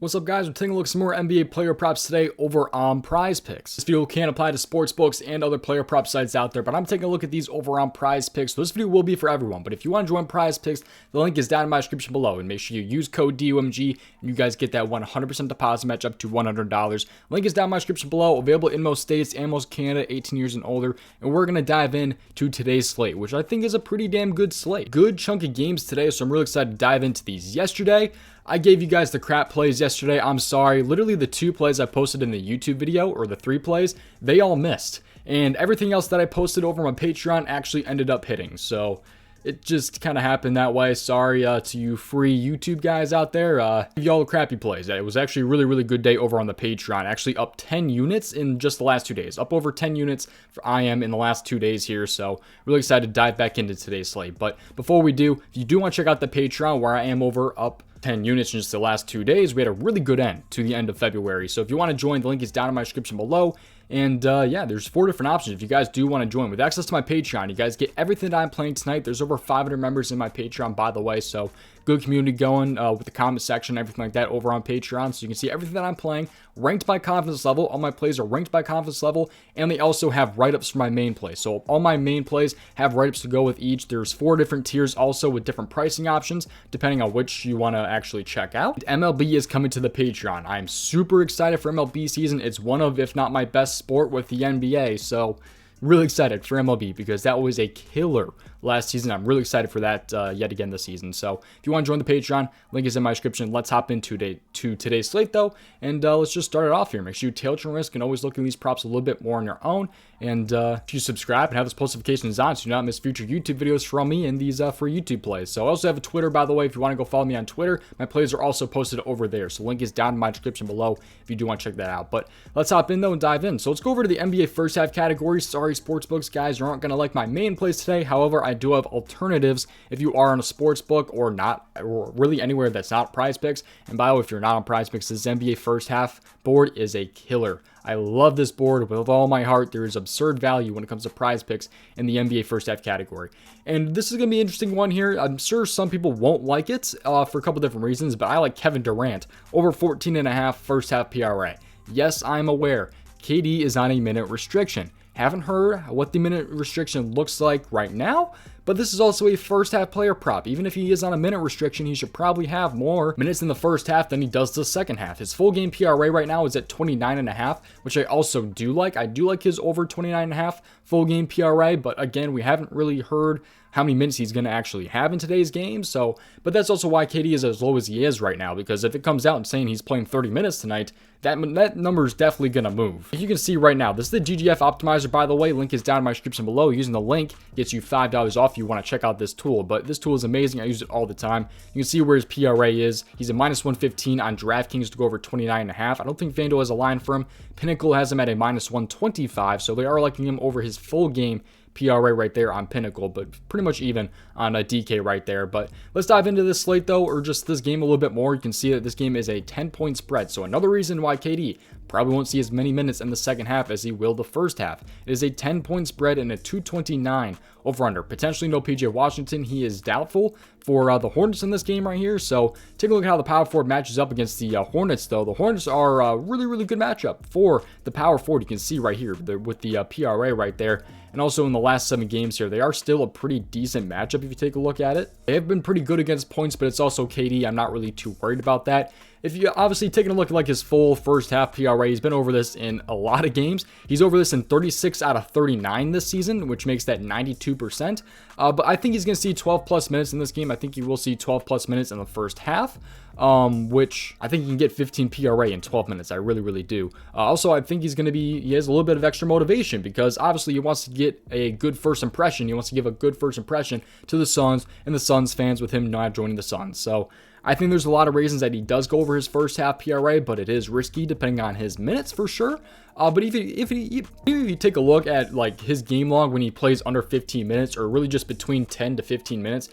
What's up, guys? We're taking a look at some more NBA player props today over on prizepicks. This video can apply to sports books and other player prop sites out there, but I'm taking a look at these over on prizepicks. So this video will be for everyone, but if you want to join prizepicks, the link is down in my description below, and make sure you use code DOMG and you guys get that 100% deposit match up to $100. Link is down in my description below, available in most states and most Canada, 18 years and older, and we're going to dive in to today's slate, which I think is a pretty damn good slate. Good chunk of games today, so I'm really excited to dive into these. Yesterday, I gave you guys the crap plays yesterday. I'm sorry. Literally the 2 plays I posted in the YouTube video, or the 3 plays, they all missed. And everything else that I posted over my Patreon actually ended up hitting. So it just kind of happened that way. Sorry to you free YouTube guys out there. Give you all the crappy plays. It was actually a really good day over on the Patreon. Actually up 10 units in just the last 2 days. Up over 10 units for IM in the last 2 days here. So really excited to dive back into today's slate. But before we do, if you do want to check out the Patreon where I am over up 10 units in just the last 2 days, we had a really good end to the end of February. So if you want to join, the link is down in my description below. And yeah, there's 4 different options if you guys do want to join. With access to my Patreon, you guys get everything that I'm playing tonight. There's over 500 members in my Patreon, by the way, so good community going with the comment section, everything like that over on Patreon. So you can see everything that I'm playing, ranked by confidence level. All my plays are ranked by confidence level, and they also have write-ups for my main plays. So all my main plays have write-ups to go with each. There's 4 different tiers also with different pricing options, depending on which you want to actually check out. MLB is coming to the Patreon. I'm super excited for MLB season. It's one of, if not my best sport with the NBA. So really excited for MLB because that was a killer last season. I'm really excited for that yet again this season. So if you want to join the Patreon, link is in my description. Let's hop into today's slate though, and let's just start it off here. Make sure you tail your risk and always look at these props a little bit more on your own. And if you subscribe and have those post notifications on, so you do not miss future YouTube videos from me and these free YouTube plays. So I also have a Twitter, by the way. If you want to go follow me on Twitter, my plays are also posted over there. So link is down in my description below if you do want to check that out. But let's hop in though and dive in. So let's go over to the NBA first half category. Sorry, sportsbooks guys, you aren't going to like my main plays today. However, I do have alternatives if you are on a sports book or not, or really anywhere that's not prizepicks. And by the way, if you're not on prizepicks, this NBA first half board is a killer. I love this board with all my heart. There is absurd value when it comes to prizepicks in the NBA first half category. And this is going to be an interesting one here. I'm sure some people won't like it for a couple different reasons, but I like Kevin Durant over 14.5 first half PRA. Yes, I'm aware. KD is on a minute restriction. Haven't heard what the minute restriction looks like right now, but this is also a first half player prop. Even if he is on a minute restriction, he should probably have more minutes in the first half than he does the second half. His full game PRA right now is at 29.5, which I also do like. I do like his over 29.5 full game PRA, but again, we haven't really heard how many minutes he's going to actually have in today's game. So, but that's also why KD is as low as he is right now, because if it comes out and saying he's playing 30 minutes tonight, that number is definitely going to move. You can see right now, this is the DGF Optimizer, by the way. Link is down in my description below. Using the link gets you $5 off if you want to check out this tool, but this tool is amazing. I use it all the time. You can see where his PRA is. He's a minus 115 on DraftKings to go over 29.5. I don't think FanDuel has a line for him. Pinnacle has him at a minus 125, so they are liking him over his full game PRA right there on Pinnacle, but pretty much even on a DK right there. But let's dive into this slate though, or just this game a little bit more. You can see that this game is a 10-point spread. So another reason why KD probably won't see as many minutes in the second half as he will the first half. It is a 10-point spread and a 229 over-under. Potentially no PJ Washington. He is doubtful for the Hornets in this game right here. So take a look at how the power forward matches up against the Hornets though. The Hornets are a really good matchup for the power forward. You can see right here with the PRA right there. And also in the last 7 games here, they are still a pretty decent matchup if you take a look at it. They have been pretty good against points, but it's also KD. I'm not really too worried about that. If you obviously taking a look at like his full first half PRA, he's been over this in a lot of games. He's over this in 36 out of 39 this season, which makes that 92%. But I think he's going to see 12 plus minutes in this game. I think he will see 12 plus minutes in the first half, which I think he can get 15 PRA in 12 minutes. I really do. Also, I think he has a little bit of extra motivation because obviously he wants to get a good first impression. He wants to give a good first impression to the Suns and the Suns fans with him not joining the Suns. So I think there's a lot of reasons that he does go over his first half PRA, but it is risky depending on his minutes for sure. But if you take a look at like his game log when he plays under 15 minutes, or really just between 10 to 15 minutes,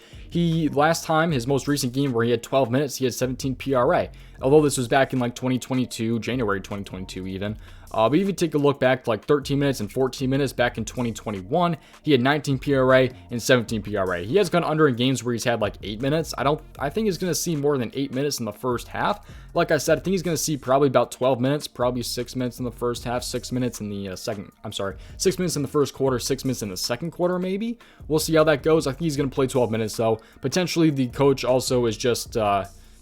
last time, his most recent game where he had 12 minutes, he had 17 PRA. Although this was back in like 2022, January 2022 even. But even take a look back to like 13 minutes and 14 minutes back in 2021, he had 19 PRA and 17 PRA. He has gone under in games where he's had like 8 minutes. I think he's going to see more than 8 minutes in the first half. Like I said, I think he's going to see probably about 12 minutes, probably 6 minutes in the first half, 6 minutes in the 6 minutes in the first quarter, 6 minutes in the second quarter, maybe. We'll see how that goes. I think he's going to play 12 minutes, though. Potentially, the coach also is just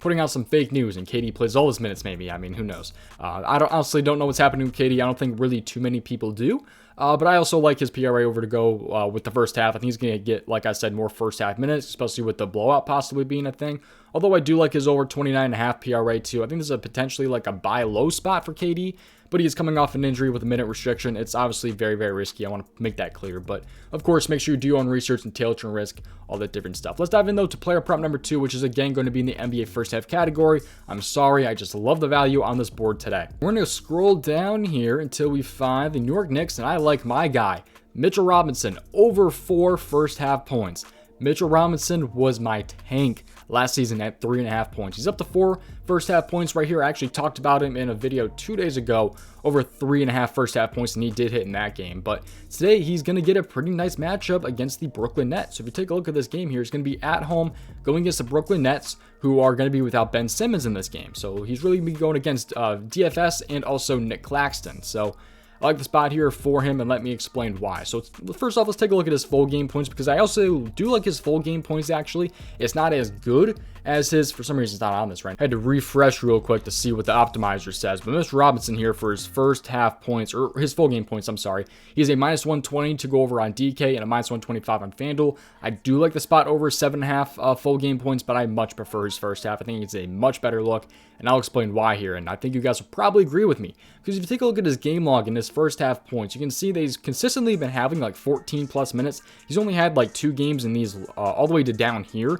putting out some fake news, and KD plays all his minutes, maybe. I mean, who knows? I honestly don't know what's happening with KD. I don't think really too many people do. But I also like his PRA over to go with the first half. I think he's going to get, like I said, more first half minutes, especially with the blowout possibly being a thing. Although I do like his over 29.5 PRA too. I think this is potentially like a buy low spot for KD, but he's coming off an injury with a minute restriction. It's obviously very, very risky. I want to make that clear. But of course, make sure you do your own research and tailor to risk, all that different stuff. Let's dive in though to player prop number 2, which is again going to be in the NBA first half category. I'm sorry, I just love the value on this board today. We're going to scroll down here until we find the New York Knicks, and I like my guy, Mitchell Robinson, over 4 first half points. Mitchell Robinson was my tank last season at 3.5 points. He's up to 4 first half points right here. I actually talked about him in a video 2 days ago, over 3.5 first half points, and he did hit in that game. But today he's going to get a pretty nice matchup against the Brooklyn Nets. So if you take a look at this game here, it's going to be at home going against the Brooklyn Nets, who are going to be without Ben Simmons in this game. So he's really going to be going against DFS and also Nick Claxton. So I like the spot here for him, and let me explain why. So first off, let's take a look at his full game points, because I also do like his full game points actually. It's not as good as his, for some reason it's not on this right now. I had to refresh real quick to see what the optimizer says, but Mr. Robinson here for his first half points, or his full game points, I'm sorry. He's a minus 120 to go over on DK and a minus 125 on FanDuel. I do like the spot over 7.5 full game points, but I much prefer his first half. I think it's a much better look, and I'll explain why here, and I think you guys will probably agree with me, because if you take a look at his game log in his first half points, you can see that he's consistently been having like 14 plus minutes. He's only had like 2 games in these all the way to down here.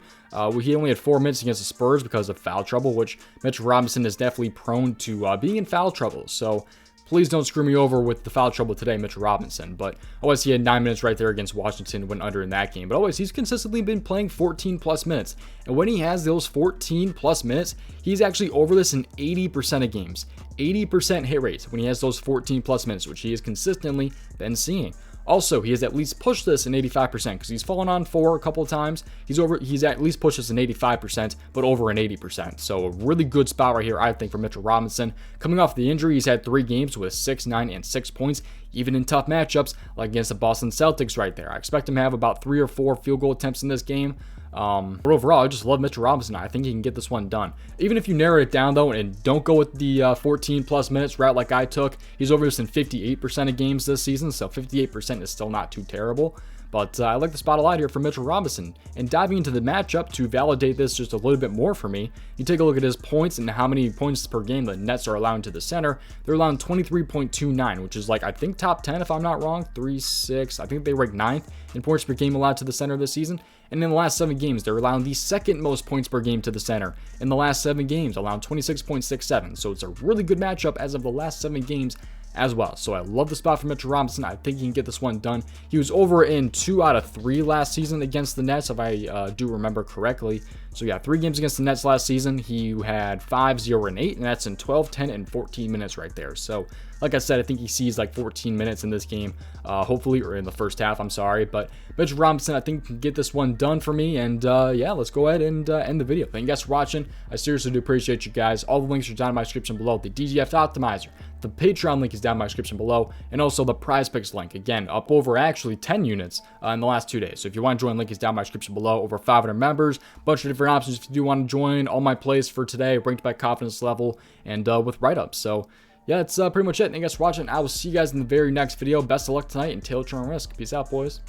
He only had 4 minutes against the Spurs because of foul trouble, which Mitchell Robinson is definitely prone to being in foul trouble. So please don't screw me over with the foul trouble today, Mitchell Robinson. But always he had 9 minutes right there against Washington, went under in that game. But always he's consistently been playing 14 plus minutes. And when he has those 14 plus minutes, he's actually over this in 80% of games. 80% hit rates when he has those 14 plus minutes, which he has consistently been seeing. Also, he has at least pushed this in 85% because he's fallen on 4 a couple of times. He's at least pushed this in 85%, but over an 80%. So a really good spot right here, I think, for Mitchell Robinson. Coming off the injury, he's had 3 games with 6, 9, and 6 points, even in tough matchups like against the Boston Celtics right there. I expect him to have about 3 or 4 field goal attempts in this game. But overall, I just love Mitchell Robinson. I think he can get this one done. Even if you narrow it down, though, and don't go with the 14 plus minutes route like I took, he's over this in 58% of games this season, so 58% is still not too terrible. But I like the spot a lot here for Mitchell Robinson. And diving into the matchup to validate this just a little bit more for me, you take a look at his points and how many points per game the Nets are allowing to the center. They're allowing 23.29, which is like, I think, top 10 if I'm not wrong. 3-6. I think they rank 9th in points per game allowed to the center this season. And in the last 7 games, they're allowing the 2nd most points per game to the center. In the last 7 games, allowing 26.67. So it's a really good matchup as of the last 7 games as well. So I love the spot for Mitchell Robinson. I think he can get this one done. He was over in 2 out of 3 last season against the Nets, if I do remember correctly. So yeah, 3 games against the Nets last season. He had 5, 0, and 8, and that's in 12, 10, and 14 minutes right there. So like I said, I think he sees like 14 minutes in this game, hopefully, or in the first half, I'm sorry. But Mitchell Robinson, I think, can get this one done for me. And yeah, let's go ahead and end the video. Thank you guys for watching. I seriously do appreciate you guys. All the links are down in my description below. The DGF Optimizer, the Patreon link is down in my description below, and also the prizepicks link, again, up over actually 10 units in the last 2 days. So if you want to join, link is down in my description below. Over 500 members, bunch of different options if you do want to join. All my plays for today, ranked by confidence level, and with write-ups. So yeah, that's pretty much it. Thank you guys for watching. I will see you guys in the very next video. Best of luck tonight, and tailor to risk. Peace out, boys.